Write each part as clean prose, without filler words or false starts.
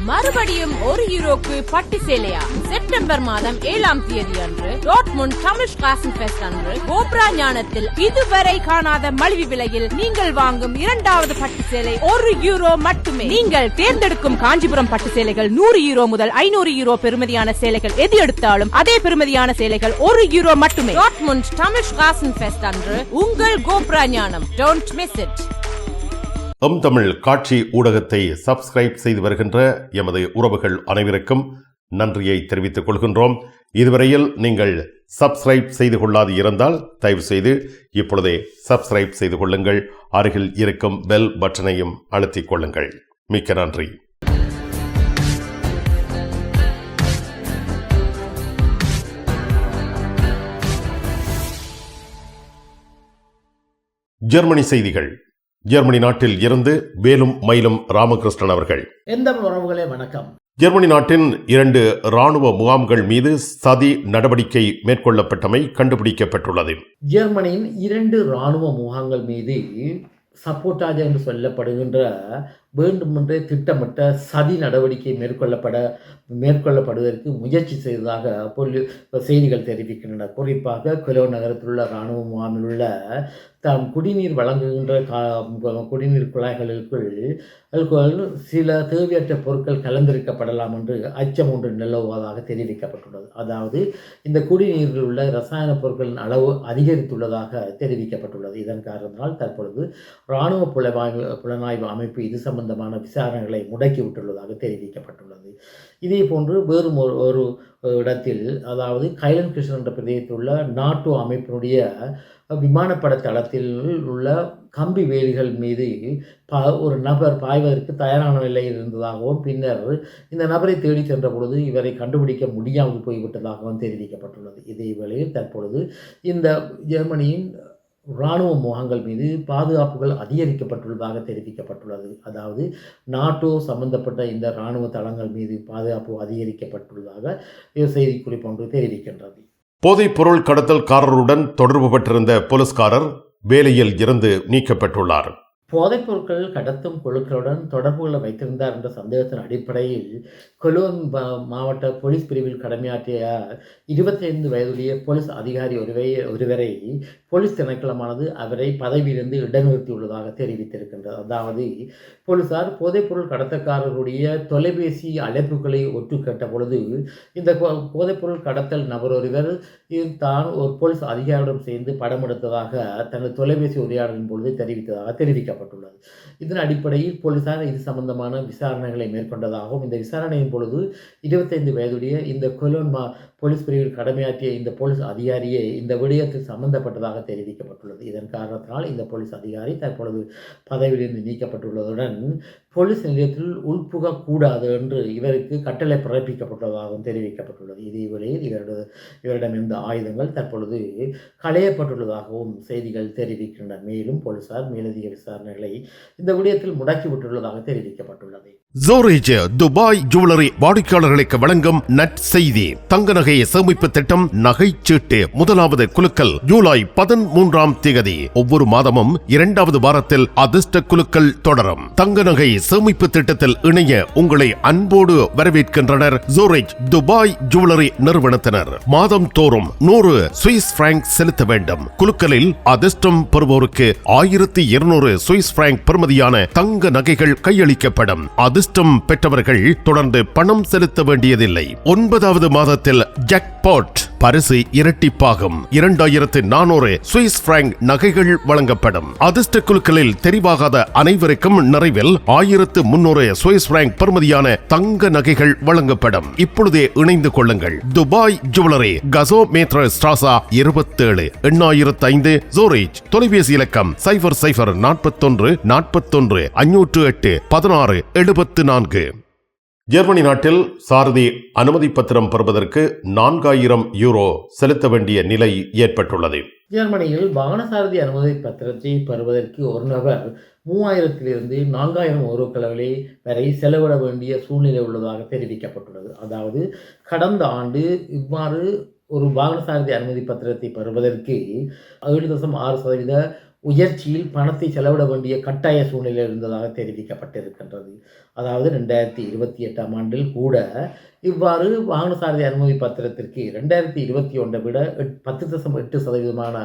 மறுபடியும் €1 பட்டு சேலையா? செப்டம்பர் மாதம் 7ஆம் தேதி அன்று டாட்முண்ட் தமிழ் ஸ்ட்ராசன்ஃபெஸ்ட் அன்று கோப்ரா ஞானத்தில் இதுவரை காணாத மலிவு விலையில் நீங்கள் வாங்கும் 2வது பட்டு சேலை €1 மட்டுமே. நீங்கள் தேர்ந்தெடுக்கும் காஞ்சிபுரம் பட்டு சேலைகள் €100 முதல் €500 பெறுமதியான சேலைகள் எது எடுத்தாலும் அதே பெறுமதியான சேலைகள் €1 மட்டுமே. டாட்முண்ட் தமிழ் ஸ்ட்ராசன்ஃபெஸ்ட் அன்று உங்கள் கோப்ரா ஞானம். Don't miss it. தமிழ் காட்சி ஊடகத்தை சப்ஸ்கிரைப் செய்து வருகின்ற எமது உறவுகள் அனைவருக்கும் நன்றியை தெரிவித்துக் கொள்கின்றோம். இதுவரையில் நீங்கள் சப்ஸ்கிரைப் செய்து கொள்ளாது இருந்தால் தயவு செய்து இப்பொழுதே சப்ஸ்கிரைப் செய்து கொள்ளுங்கள். அருகில் இருக்கும் பெல் பட்டனையும் அழுத்திக் கொள்ளுங்கள். மிக்க நன்றி. ஜெர்மனி செய்திகள். ஜெர்மனி நாட்டில் இருந்து வேலும் மயிலும் ராமகிருஷ்ணன் அவர்கள். எந்த உறவுகளே வணக்கம். ஜெர்மனி நாட்டின் 2 இராணுவ முகாம்கள் மீது சதி நடவடிக்கை மேற்கொள்ளப்பட்டமை கண்டுபிடிக்கப்பட்டுள்ளது. ஜெர்மனியின் 2 இராணுவ முகாம்கள் மீது சப்போர்ட்டாஜ் என்று சொல்லப்படுகின்ற வேண்டுமென்றே திட்டமிட்ட சதி நடவடிக்கை மேற்கொள்ளப்படுவதற்கு முயற்சி செய்ததாக செய்திகள் தெரிவிக்கின்றன. குறிப்பாக கொலோன் நகரத்தில் உள்ள இராணுவ முகாமில் உள்ள தாம் குடிநீர் வழங்குகின்ற குடிநீர் குழாய்களுக்குள் சில தேவையற்ற பொருட்கள் கலந்திருக்கப்படலாம் என்று அச்சம் ஒன்று நிலவுவதாக தெரிவிக்கப்பட்டுள்ளது. அதாவது இந்த குடிநீரில் உள்ள ரசாயன பொருட்களின் அளவு அதிகரித்துள்ளதாக தெரிவிக்கப்பட்டுள்ளது. இதன் காரணத்தினால் தற்பொழுது இராணுவ புலனாய்வு அமைப்பு இது சம்பந்தமான விசாரணைகளை முடக்கிவிட்டுள்ளதாக தெரிவிக்கப்பட்டுள்ளது. இதே போன்று வேறு ஒரு இடத்தில், அதாவது கைலன் கிருஷ்ணன் என்ற பிரதேசத்தில் உள்ள நாட்டோ அமைப்பினுடைய விமானப்பட தளத்தில் உள்ள கம்பி வேலிகள் மீது ஒரு நபர் பாய்வதற்கு தயாரான நிலையில் இருந்ததாகவும், பின்னர் இந்த நபரை தேடி சென்ற பொழுது இவரை கண்டுபிடிக்க முடியாமல் போய்விட்டதாகவும் தெரிவிக்கப்பட்டுள்ளது. இதே வேளையில் தற்பொழுது இந்த ஜெர்மனியின் இராணுவ முகாம்கள் மீது பாதுகாப்புகள் அதிகரிக்கப்பட்டுள்ளதாக தெரிவிக்கப்பட்டுள்ளது. அதாவது நாட்டோ சம்பந்தப்பட்ட இந்த இராணுவ தளங்கள் மீது பாதுகாப்பு அதிகரிக்கப்பட்டுள்ளதாக செய்திக்குறிப்பு ஒன்று தெரிவிக்கின்றது. போதைப் பொருள் கடத்தல்காரருடன் தொடர்பு பெற்றிருந்த போலீஸ்காரர் வேலையில் இருந்து நீக்கப்பட்டுள்ளார். போதைப் பொருட்கள் கடத்தும் குழுக்களுடன் தொடர்புகளை வைத்திருந்தார் என்ற சந்தேகத்தின் அடிப்படையில் கொலோன் மாவட்ட போலீஸ் பிரிவில் கடமையாற்றிய 25 வயதுடைய போலீஸ் அதிகாரி ஒருவரை போலீஸ் திணைக்களமானது அவரை பதவியிலிருந்து இடைநிறுத்தியுள்ளதாக தெரிவித்திருக்கின்றது. அதாவது போலீசார் போதைப்பொருள் கடத்தக்காரருடைய தொலைபேசி அழைப்புகளை ஒட்டு கேட்ட பொழுது இந்த போதைப்பொருள் கடத்தல் நபர் ஒருவர் தான் ஒரு போலீஸ் அதிகாரியுடன் சேர்ந்து படம் எடுத்ததாக தனது தொலைபேசி உரையாடலின் பொழுது தெரிவித்ததாக தெரிவிக்கப்பட்டுள்ளது. இதன் அடிப்படையில் போலீசார் இது சம்பந்தமான விசாரணைகளை மேற்கொண்டதாகவும், இந்த விசாரணையின் பொழுது 25 வயதுடைய இந்த கொலோன் போலீஸ் பிரிவில் கடமையாற்றிய இந்த போலீஸ் அதிகாரியே இந்த விடயத்தில் சம்பந்தப்பட்டதாக தெரிவிக்கப்பட்டுள்ளது. இதன் காரணத்தினால் இந்த போலீஸ் அதிகாரி தற்பொழுது பதவியிலிருந்து நீக்கப்பட்டுள்ளதுடன் போலீஸ் நிலையத்தில் உள்புகக்கூடாது என்று இவருக்கு கட்டளை பிறப்பிக்கப்பட்டுள்ளதாகவும் தெரிவிக்கப்பட்டுள்ளது. இதேவேளையில் இவரிடமிருந்த ஆயுதங்கள் தற்பொழுது களையப்பட்டுள்ளதாகவும் செய்திகள் தெரிவிக்கின்றன. மேலும் போலீசார் மேலதிக விசாரணைகளை இந்த விடயத்தில் முடக்கிவிட்டுள்ளதாக தெரிவிக்கப்பட்டுள்ளது. ஜோரேஜ் துபாய் ஜுவல்லரி வாடிக்கையாளர்களுக்கு வழங்கும் நற்செய்தி. தங்க நகை சேமிப்பு திட்டம் நகைச்சீட்டு முதலாவது குலுக்கல் ஜூலை 13ஆம் தேதி. ஒவ்வொரு மாதமும் 2வது வாரத்தில் அதிர்ஷ்ட குலுக்கல் தொடரும். தங்க நகை சேமிப்பு திட்டத்தில் இணைய உங்களை அன்போடு வரவேற்கின்றனர் ஜோரேஜ் துபாய் ஜுவல்லரி நிறுவனத்தினர். மாதம் தோறும் 100 சுவிஸ் பிராங்க் செலுத்த வேண்டும். குலுக்கலில் அதிர்ஷ்டம் பெறுவோருக்கு 1200 சுவிஸ் பிராங்க் பெறுமதியான தங்க நகைகள் கையளிக்கப்படும். அதிர்ஷ்டம் பெற்றவர்கள் தொடர்ந்து பணம் செலுத்த வேண்டியதில்லை. 9வது மாதத்தில் ஜாக்பாட் பரிசு இரட்டிப்பாகும். 2400 சுவிஸ் பிராங்க் நகைகள் வழங்கப்படும். அதிர்ஷ்ட குழுக்களில் தெரிவாகாத அனைவருக்கும் நிறைவில் 1300 சுவிஸ் பிராங்க் பெறுமதியான தங்க நகைகள் வழங்கப்படும். இப்பொழுதே இணைந்து கொள்ளுங்கள். Dubai jewellery, கசோ மேத்ர ஸ்ட்ராசா 27 8005 ஜோரேஜ். தொலைபேசி இலக்கம் 00 41 41 508 16 74. ஜெர்மனி நாட்டில் சாரதி அனுமதி பத்திரம் பெறுவதற்கு €4000 செலுத்த வேண்டிய நிலை ஏற்பட்டுள்ளது. ஜெர்மனியில் வாகன சாரதி அனுமதி பத்திரத்தை பெறுவதற்கு ஒரு நபர் 3000 - 4000 வரை செலவிட வேண்டிய சூழ்நிலை உள்ளதாக தெரிவிக்கப்பட்டுள்ளது. அதாவது கடந்த ஆண்டு இவ்வாறு ஒரு வாகன சாரதி அனுமதி பத்திரத்தை பெறுவதற்கு 7.6% உயர்ச்சியில் பணத்தை செலவிட வேண்டிய கட்டாய சூழ்நிலை இருந்ததாக தெரிவிக்கப்பட்டிருக்கின்றது. அதாவது 2028ஆம் ஆண்டில் கூட இவ்வாறு வாகன சாரதி அனுமதி பத்திரத்திற்கு 2021 விட 10.8%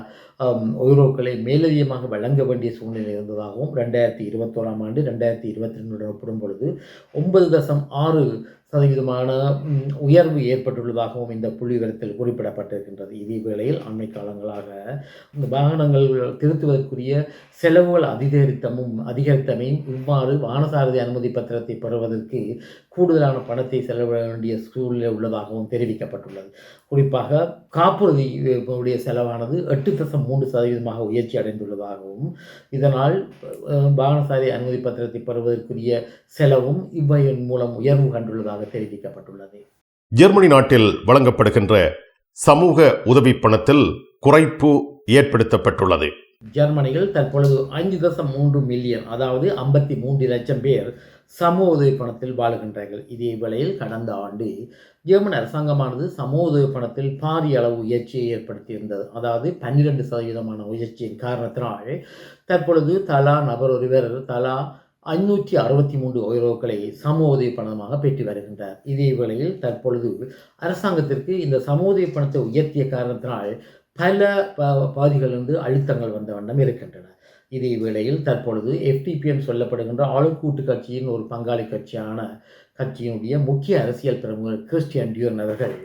யூரோக்களை மேலதிகமாக வழங்க வேண்டிய சூழ்நிலை இருந்ததாகவும் 2021ஆம் ஆண்டு 2022 ஒப்பிடும் பொழுது 9.6% உயர்வு ஏற்பட்டுள்ளதாகவும் இந்த புள்ளிவிவரத்தில் குறிப்பிடப்பட்டிருக்கின்றது. இதே வேளையில் அண்மை காலங்களாக இந்த வாகனங்கள் திருத்துவதற்குரிய செலவுகள் அதிகரித்தமையும் இவ்வாறு வாகனசாரதி அனுமதி பத்திரத்தை பெறுவதற்கு கூடுதலான பணத்தை செலவிட வேண்டிய சூழ்நிலை உள்ளதாகவும் தெரிவிக்கப்பட்டுள்ளது. குறிப்பாக காப்புறுதியுடைய செலவானது 8.3% உயர்ச்சி அடைந்துள்ளதாகவும் இதனால் வாகனசாரதி அனுமதி பத்திரத்தை பெறுவதற்குரிய செலவும் இவ்வையின் மூலம் உயர்வு கண்டுள்ளதாக தெரிவிக்கப்பட்டுள்ளது. ஜெர்மனி நாட்டில் வழங்கப்படுகின்ற சமூக உதவி பணத்தில் குறைப்பு ஏற்படுத்தப்பட்டுள்ளது. ஜெர்மனியில் தற்பொழுது 5.3 மில்லியன் அதாவது 53 லட்சம் பேர் சமூக உதவி பணத்தில் வாழுகின்றார்கள். இதே வேளையில் கடந்த ஆண்டு ஜெர்மன் அரசாங்கமானது சமூக உதவி பணத்தில் பாரிய அளவு உயர்ச்சியை ஏற்படுத்தியிருந்தது. அதாவது 12% உயர்ச்சியின் காரணத்தினால் தற்பொழுது நபர் ஒருவர் தலா 563 யூரோக்களை சமூக உதவி பணமாக பெற்று வருகின்றார். இதே வேளையில் தற்பொழுது அரசாங்கத்திற்கு இந்த சமூக உதவி பணத்தை உயர்த்திய காரணத்தினால் பல பாதிகளிலிருந்து அழுத்தங்கள் வந்த வண்ணம் இருக்கின்றன. இதே வேளையில் தற்பொழுது FDP சொல்லப்படுகின்ற ஆளுக்கூட்டு கட்சியின் ஒரு பங்காளி கட்சியினுடைய முக்கிய அரசியல் பிரமுகர் கிறிஸ்டியன் டியூர்ன் அவர்கள்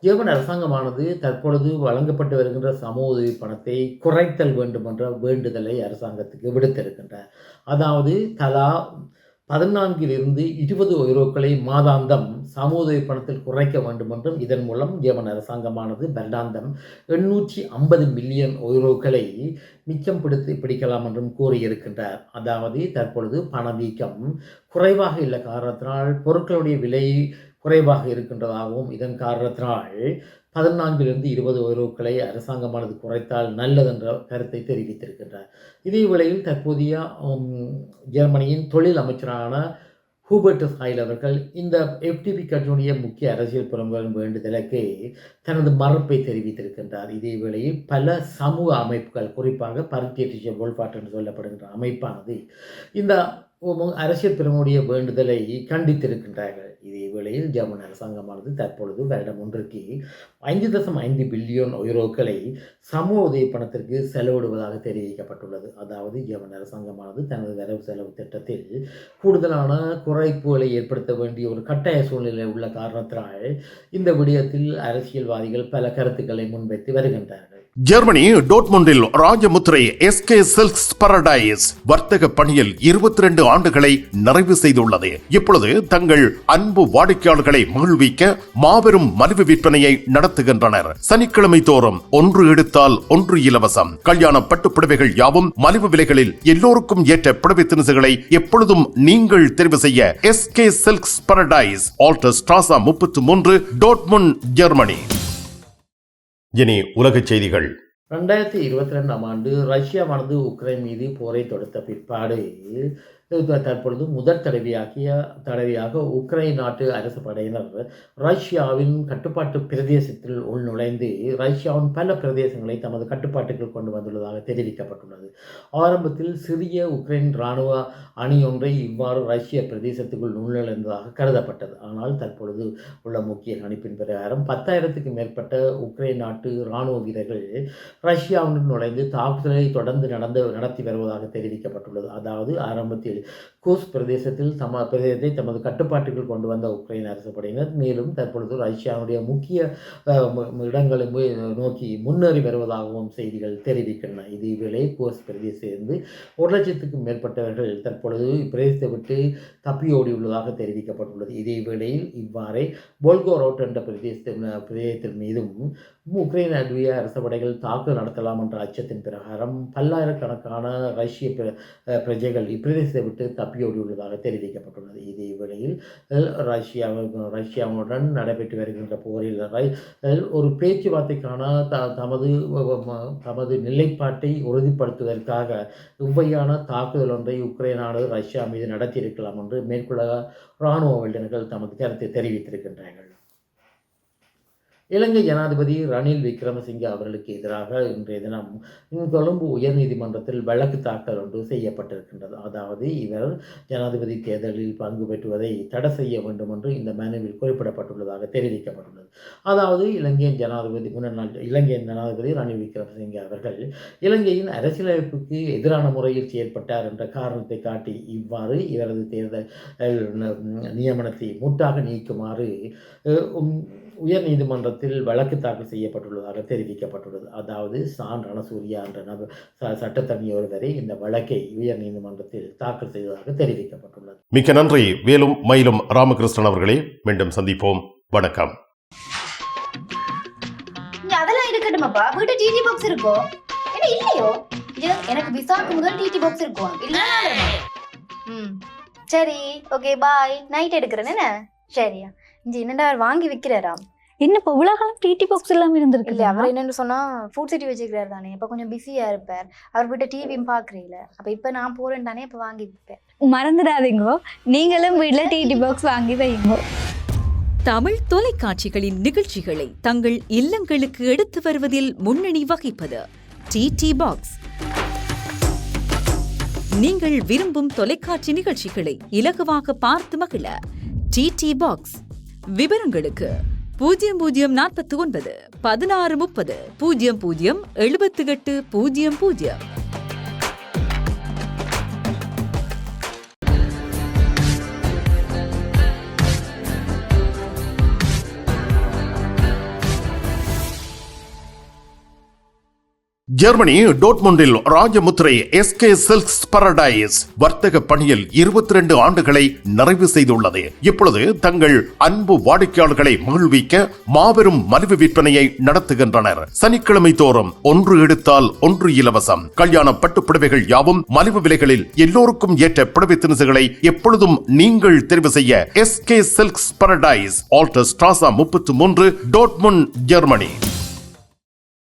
ஜெர்மன் அரசாங்கமானது தற்பொழுது வழங்கப்பட்டு வருகின்ற சமூக உதவி பணத்தை குறைத்தல் வேண்டும் என்ற வேண்டுதலை அரசாங்கத்துக்கு விடுத்திருக்கின்றார். அதாவது தலா 14 20 யூரோக்களை மாதாந்தம் சமூக உதவி பணத்தில் குறைக்க வேண்டும் என்றும் இதன் மூலம் ஜெர்மன் அரசாங்கமானது வருடாந்தம் 850 மில்லியன் யூரோக்களை மிச்சம் பிடிக்கலாம் என்றும் கூறியிருக்கின்றார். அதாவது தற்பொழுது பணவீக்கம் குறைவாக உள்ள காரணத்தினால் பொருட்களுடைய விலை குறைவாக இருக்கின்றதாகவும் இதன் காரணத்தினால் 14 20 யூரோக்களை அரசாங்கமானது குறைத்தால் நல்லது என்ற கருத்தை தெரிவித்திருக்கின்றார். இதே வேளையில் தற்போதைய ஜெர்மனியின் தொழில் அமைச்சரான ஹூபர்டஸ் ஹைல் அவர்கள் இந்த FDP கட்சியினுடைய முக்கிய அரசியல் பிரமுகர்களின் வேண்டுதலுக்கு தனது மறுப்பை தெரிவித்திருக்கின்றார். இதே வேளையில் பல சமூக அமைப்புகள் குறிப்பாக பரிட்டேட்டிய வோல்பாட் என்று சொல்லப்படுகின்ற அமைப்பானது இந்த அரசியல் பிரமுடைய வேண்டுதலை கண்டித்திருக்கின்றார்கள். இதே வேளையில் ஜெர்மன் அரசாங்கமானது தற்பொழுது வருடம் ஒன்றுக்கு 5.5 பில்லியன் யூரோக்களை சமூக உதவி பணத்திற்கு செலவிடுவதாக தெரிவிக்கப்பட்டுள்ளது. அதாவது ஜெர்மன் அரசாங்கமானது தனது வரவு செலவு திட்டத்தில் கூடுதலான குறைப்புகளை ஏற்படுத்த வேண்டிய ஒரு கட்டாய சூழ்நிலை உள்ள காரணத்தினால் இந்த விடயத்தில் அரசியல்வாதிகள் பல கருத்துக்களை முன்வைத்து வருகின்றார்கள். ஜெர்மனி டோட்முண்டில் ராஜமுத்திரை SK சில்க்ஸ் பாரடைஸ் வர்த்தக பணியில் 22 ஆண்டுகளை நிறைவு செய்துள்ளது. இப்பொழுது தங்கள் அன்பு வாடிக்கையாளர்களை மகிழ்விக்க மாபெரும் மலிவு விற்பனையை நடத்துகின்றனர். சனிக்கிழமை தோறும் 1 எடுத்தால் 1 இலவசம். கல்யாண பட்டுப்புடவைகள் யாவும் மலிவு விலைகளில் எல்லோருக்கும் ஏற்ற புடவை திணிசுகளை எப்பொழுதும் நீங்கள் தெரிவு செய்ய SK silks Paradise, alter ஸ்ட்ராசா 33, Dortmund, Germany. இனி உலகச் செய்திகள். 2022ஆம் ஆண்டு ரஷ்யாவானது உக்ரைன் மீது போரை தொடுத்த பிற்பாடு தற்பொழுது முதல் தடவையாக உக்ரைன் நாட்டு அரசு படையினர் ரஷ்யாவின் கட்டுப்பாட்டு பிரதேசத்தில் உள்நுழைந்து ரஷ்யாவின் பல பிரதேசங்களை தமது கட்டுப்பாட்டுக்குள் கொண்டு வந்துள்ளதாக தெரிவிக்கப்பட்டுள்ளது. ஆரம்பத்தில் சிறிய உக்ரைன் இராணுவ அணி ஒன்றை இவ்வாறு ரஷ்ய பிரதேசத்துக்குள் உள்நுழைந்ததாக கருதப்பட்டது. ஆனால் தற்பொழுது உள்ள முக்கிய கணிப்பின் பிரகாரம் 10,000க்கும் மேற்பட்ட உக்ரைன் நாட்டு இராணுவ வீரர்கள் ரஷ்யாவுடன் நுழைந்து தாக்குதலை தொடர்ந்து நடத்தி வருவதாக தெரிவிக்கப்பட்டுள்ளது. அதாவது ஆரம்பத்தில் கூஸ் பிரதேசத்தை தமது கட்டுப்பாட்டுக்குள் கொண்டு வந்த உக்ரைன் அரசு படையினர் மேலும் தற்பொழுது ரஷ்யாவுடைய முக்கிய இடங்களை நோக்கி முன்னேறி வருவதாகவும் செய்திகள் தெரிவிக்கின்றன. இதேவேளை கூஸ் பிரதேசத்திலிருந்து 1,00,000க்கும் மேற்பட்டவர்கள் தற்பொழுது இப்பிரதேசத்தை விட்டு தப்பியோடியுள்ளதாக தெரிவிக்கப்பட்டுள்ளது. இதேவேளையில் இவ்வாறே போல்கோரோட் என்ற பிரதேசத்தின் மீதும் உக்ரைன் அரசு படைகள் தாக்குதல் நடத்தலாம் என்ற அச்சத்தின் பிரகாரம் பல்லாயிரக்கணக்கான ரஷ்ய பிரஜைகள் இப்பிரதேசத்தை விட்டு தப்பியோடியுள்ளதாக தெரிவிக்கப்பட்டுள்ளது. இதே வேளையில் ரஷ்யாவுடன் நடைபெற்று வருகின்ற போரில் ஒரு பேச்சுவார்த்தைக்கான தமது நிலைப்பாட்டை உறுதிப்படுத்துவதற்காக இவ்வையான தாக்குதல் ஒன்றை உக்ரைனானது ரஷ்யா மீது நடத்தியிருக்கலாம் என்று மேற்குலக இராணுவ வல்லுநர்கள் தமது கருத்தை தெரிவித்திருக்கின்றார்கள். இலங்கை ஜனாதிபதி ரணில் விக்ரமசிங்கே அவர்களுக்கு எதிராக இன்றைய தினம் கொழும்பு உயர்நீதிமன்றத்தில் வழக்கு தாக்கல் ஒன்று செய்யப்பட்டிருக்கின்றது. அதாவது இவர் ஜனாதிபதி தேர்தலில் பங்கு பெற்றுவதை தடை செய்ய வேண்டும் என்று இந்த மனுவில் குறிப்பிடப்பட்டுள்ளதாக தெரிவிக்கப்பட்டுள்ளது. அதாவது இலங்கையின் ஜனாதிபதி ரணில் விக்ரமசிங்கே அவர்கள் இலங்கையின் அரசியலமைப்புக்கு எதிரான முறையில் செயற்பட்டார் என்ற காரணத்தை காட்டி இவ்வாறு இவரது தேர்தல் நியமனத்தை முற்றாக நீக்குமாறு உயர் நீதிமன்றத்தில் வழக்கு தாக்கல் செய்யப்பட்டுள்ளதாக தெரிவிக்கப்பட்டுள்ளது. அதாவது சான் ரணசூரியா என்ற சட்டத்தரணி ஒருவரை இந்த வழக்கை உயர் நீதிமன்றத்தில் தாக்கல் செய்ததாக தெரிவிக்கப்பட்டுள்ளது. மிக்க நன்றி வேலும் மயிலும் ராமகிருஷ்ணன் அவர்களே. மீண்டும் சந்திப்போம். வணக்கம். அதெல்லாம் இருக்கட்டுமாப்பா, வீட்டு டிடி பாக்ஸ் இருக்கோ என்ன இல்லையோ? எனக்கு விசாக்கு முதல் டிடி பாக்ஸ் இருக்கும் இல்ல? சரி, ஓகே, பாய். நைட் எடுக்கிறேன் என்ன? சரியா? இங்க என்னடா வாங்கி விற்கிறாராம். என்ன இப்போ உலகம் டிடி பாக்ஸ் எல்லாம் இருந்திருக்கு? இல்லை, அவர் என்னன்னு சொன்னா ஃபுட் சிட்டி வச்சுக்கிறாரு தானே. இப்போ கொஞ்சம் பிஸியா இருப்பார். அவர் வீட்டை டிவியும் பாக்குறீங்கள. அப்ப இப்ப நான் போறேன் தானே, இப்ப வாங்கி விற்பேன். மறந்துடாதீங்க, நீங்களும் வீட்டுல டிடி பாக்ஸ் வாங்கி வைங்க. தமிழ் தொலைக்காட்சிகளின் நிகழ்ச்சிகளை தங்கள் இல்லங்களுக்கு எடுத்து வருவதில் முன்னணி வகிப்பது டிடி பாக்ஸ். நீங்கள் விரும்பும் தொலைக்காட்சி நிகழ்ச்சிகளை இலகுவாக பார்த்து மகிழ டிடி பாக்ஸ். விவரங்களுக்கு 0049 1630 00 78 00. ஜெர்மனி டோட்முண்டில் ராஜமுத்திரை எஸ்கே சில்க்ஸ் பாரடைஸ் வர்த்தக பணியில் 22 ஆண்டுகளை நிறைவு செய்துள்ளது. இப்பொழுது தங்கள் அன்பு வாடிக்கையாளர்களை மகிழ்விக்க மாபெரும் மலிவு விற்பனையை நடத்துகின்றனர். சனிக்கிழமை தோறும் 1 எடுத்தால் 1 இலவசம். கல்யாண பட்டுப்புடவைகள் யாவும் மலிவு விலைகளில் எல்லோருக்கும் ஏற்ற புடவை திணுசுகளை எப்பொழுதும் நீங்கள் தெரிவு செய்ய SK silks Paradise, alter ஸ்ட்ராசா 33, Dortmund, Germany.